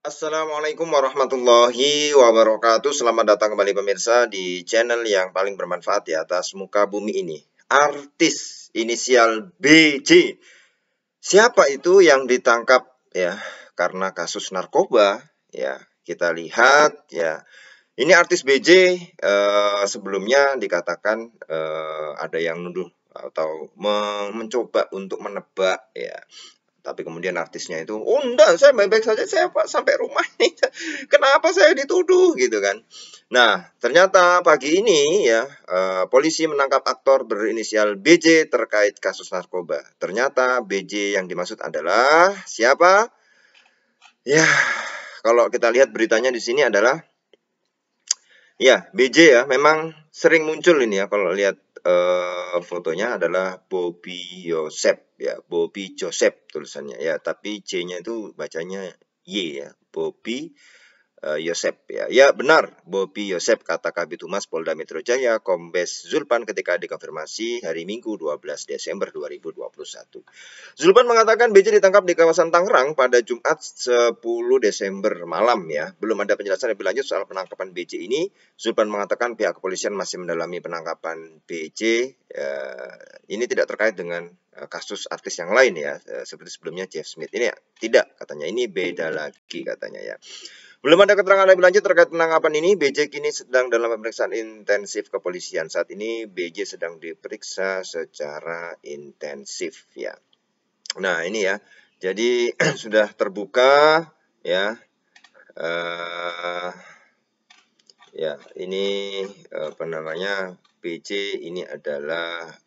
Assalamualaikum warahmatullahi wabarakatuh. Selamat datang kembali pemirsa di channel yang paling bermanfaat di atas muka bumi ini. Artis inisial BJ. Siapa itu yang ditangkap ya karena kasus narkoba? Ya, kita lihat ya. Ini artis BJ sebelumnya dikatakan ada yang nuduh atau mencoba untuk menebak ya, tapi kemudian artisnya itu, oh enggak, saya baik-baik saja, saya Pak sampai rumah nih, kenapa saya dituduh gitu kan. Nah, ternyata pagi ini ya, polisi menangkap aktor berinisial BJ terkait kasus narkoba. Ternyata BJ yang dimaksud adalah siapa? Ya, kalau kita lihat beritanya di sini adalah ya, BJ ya, memang sering muncul ini ya kalau lihat fotonya adalah Bobby Joseph ya, Bobby Joseph tulisannya ya, tapi J-nya itu bacanya Y ya, Bobby Yosep ya. Ya benar, Bobby Yosep, kata Kabid Humas Polda Metro Jaya Kombes Zulpan ketika dikonfirmasi hari Minggu 12 Desember 2021. Zulpan mengatakan BJ ditangkap di kawasan Tangerang pada Jumat 10 Desember malam ya. Belum ada penjelasan lebih lanjut soal penangkapan BJ ini. Zulpan mengatakan pihak kepolisian masih mendalami penangkapan BJ. Ini tidak terkait dengan kasus artis yang lain ya, seperti sebelumnya Jeff Smith. Ini ya, tidak katanya, ini beda lagi katanya ya. Belum ada keterangan lebih lanjut terkait penangkapan ini. BJ kini sedang dalam pemeriksaan intensif kepolisian. Saat ini BJ sedang diperiksa secara intensif ya. Nah ini ya, jadi sudah terbuka ya. Ya ini apa namanya, BJ ini adalah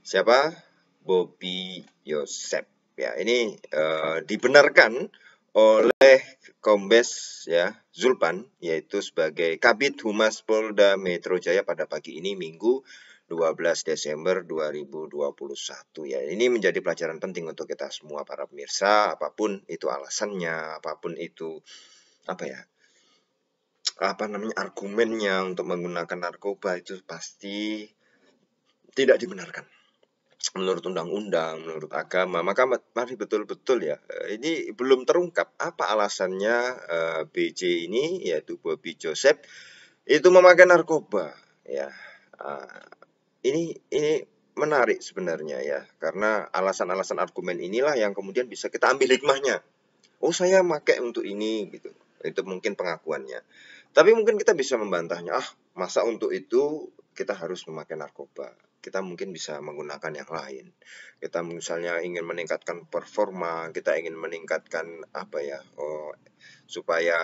siapa? Bobby Yosep. Ya, ini dibenarkan oleh Kombes ya Zulpan, yaitu sebagai Kabid Humas Polda Metro Jaya pada pagi ini Minggu 12 Desember 2021 ya. Ini menjadi pelajaran penting untuk kita semua para pemirsa, apapun itu alasannya, apapun itu apa ya, apa namanya, argumennya untuk menggunakan narkoba itu pasti tidak dibenarkan menurut undang-undang, menurut agama. Maka mari betul-betul ya, ini belum terungkap apa alasannya BJ ini, yaitu Bobby Joseph, itu memakai narkoba ya. Ini menarik sebenarnya ya, karena alasan-alasan argumen inilah yang kemudian bisa kita ambil hikmahnya. Oh, saya pakai untuk ini gitu. Itu mungkin pengakuannya. Tapi mungkin kita bisa membantahnya, ah masa untuk itu kita harus memakai narkoba. Kita mungkin bisa menggunakan yang lain. Kita misalnya ingin meningkatkan performa, kita ingin meningkatkan apa ya, supaya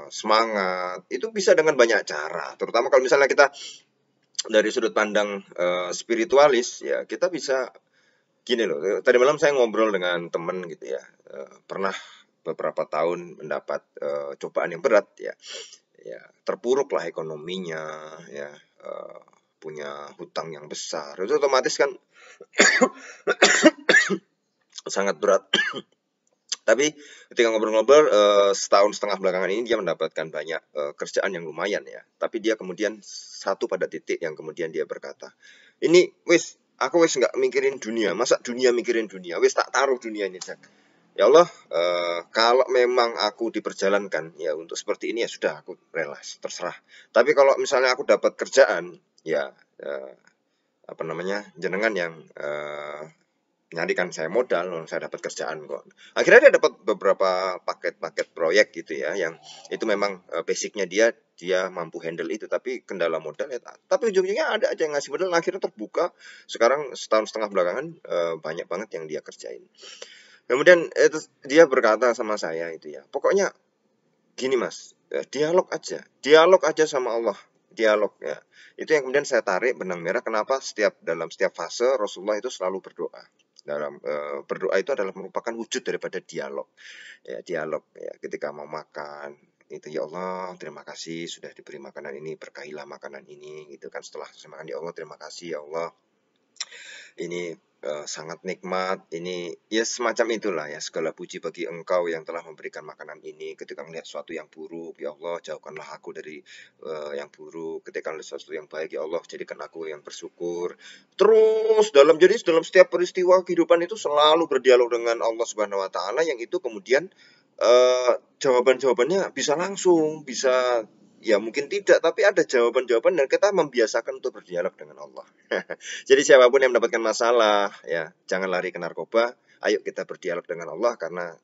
semangat. Itu bisa dengan banyak cara. Terutama kalau misalnya kita dari sudut pandang spiritualis ya, kita bisa gini loh. Tadi malam saya ngobrol dengan temen gitu ya, pernah beberapa tahun mendapat cobaan yang berat ya, ya terpuruk lah ekonominya ya, punya hutang yang besar, itu otomatis kan sangat berat. Tapi ketika ngobrol-ngobrol setahun setengah belakangan ini dia mendapatkan banyak kerjaan yang lumayan ya. Tapi dia kemudian satu pada titik yang kemudian dia berkata, ini wis aku wis nggak mikirin dunia, masa dunia mikirin dunia, wis tak taruh dunia ini Jack. Ya Allah, kalau memang aku diperjalankan ya untuk seperti ini ya sudah, aku rela, terserah. Tapi kalau misalnya aku dapat kerjaan ya, apa namanya, jenengan yang nyarikan saya modal, saya dapat kerjaan kok. Akhirnya dia dapat beberapa paket-paket proyek gitu ya, yang itu memang basicnya dia mampu handle itu, tapi kendala modal ya. Tapi ujung-ujungnya ada aja yang ngasih modal, akhirnya terbuka. Sekarang setahun setengah belakangan banyak banget yang dia kerjain. Kemudian itu dia berkata sama saya itu ya, pokoknya gini mas, dialog aja sama Allah, dialog ya. Itu yang kemudian saya tarik benang merah kenapa dalam setiap fase Rasulullah itu selalu berdoa. Dalam berdoa itu adalah merupakan wujud daripada dialog ya, dialog ya, ketika mau makan itu, ya Allah terima kasih sudah diberi makanan ini, berkahilah makanan ini gitu kan. Setelah saya makan, ya Allah terima kasih ya Allah, ini sangat nikmat. Ini ya semacam itulah ya, segala puji bagi Engkau yang telah memberikan makanan ini. Ketika melihat sesuatu yang buruk, ya Allah jauhkanlah aku dari yang buruk. Ketika melihat sesuatu yang baik, ya Allah jadikan aku yang bersyukur. Terus dalam setiap peristiwa kehidupan itu selalu berdialog dengan Allah Subhanahu Wa Taala, yang itu kemudian jawaban-jawabannya bisa langsung, bisa ya mungkin tidak, tapi ada jawaban-jawaban dan kita membiasakan untuk berdialog dengan Allah. Jadi siapapun yang mendapatkan masalah, ya jangan lari ke narkoba. Ayo kita berdialog dengan Allah, karena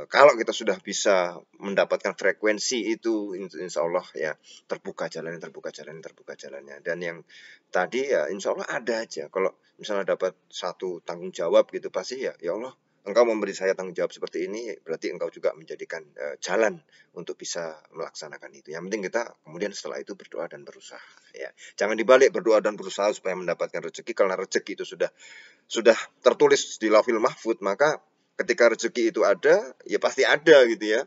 kalau kita sudah bisa mendapatkan frekuensi itu, insya Allah ya terbuka jalannya, terbuka jalannya, terbuka jalannya. Dan yang tadi ya insya Allah ada aja. Kalau misalnya dapat satu tanggung jawab gitu, pasti ya Allah, Engkau memberi saya tanggung jawab seperti ini, berarti Engkau juga menjadikan jalan untuk bisa melaksanakan itu. Yang penting kita kemudian setelah itu berdoa dan berusaha. Ya, jangan dibalik berdoa dan berusaha supaya mendapatkan rezeki, karena rezeki itu sudah tertulis di Lauhil Mahfud. Maka ketika rezeki itu ada, ya pasti ada gitu ya.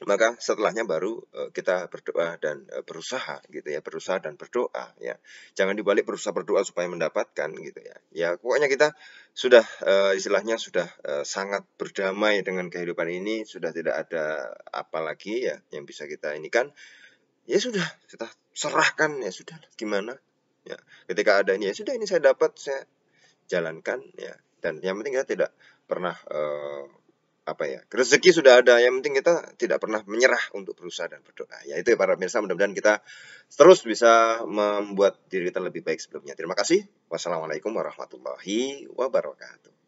Maka setelahnya baru kita berdoa dan berusaha gitu ya, berusaha dan berdoa ya. Jangan dibalik berusaha berdoa supaya mendapatkan gitu ya. Ya pokoknya kita sudah istilahnya sudah sangat berdamai dengan kehidupan ini, sudah tidak ada apa lagi ya yang bisa kita ini kan. Ya sudah, kita serahkan, ya sudah gimana. Ya, ketika ada ini ya sudah, ini saya dapat, saya jalankan ya. Dan yang penting kita tidak pernah apa ya, rezeki sudah ada, yang penting kita tidak pernah menyerah untuk berusaha dan berdoa. Ya itu ya para pemirsa, mudah-mudahan kita terus bisa membuat diri kita lebih baik sebelumnya. Terima kasih. Wassalamualaikum warahmatullahi wabarakatuh.